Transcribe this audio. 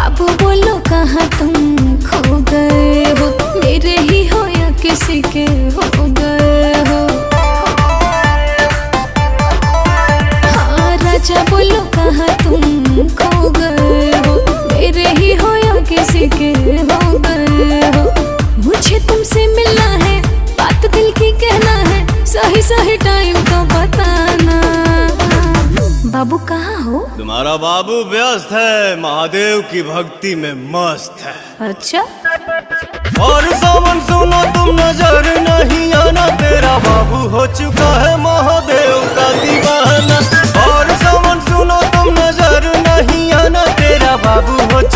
बाबू बोलो कहाँ तुम खो गए हो, मेरे ही हो या किसी के हो गए हो। हाँ राजा बोलो कहाँ तुम खो गए हो, मेरे ही हो या किसी के हो गए हो। मुझे तुमसे मिलना है, बात दिल की कहना है, सही सही टाइम तो बताना। बाबू कहाँ हो? तुम्हारा बाबू व्यस्त है, महादेव की भक्ति में मस्त है। अच्छा और सावन सुनो तुम नजर नहीं आना, तेरा बाबू हो चुका है महादेव का दीवाना। और सावन सुनो तुम नजर नहीं आना, तेरा बाबू हो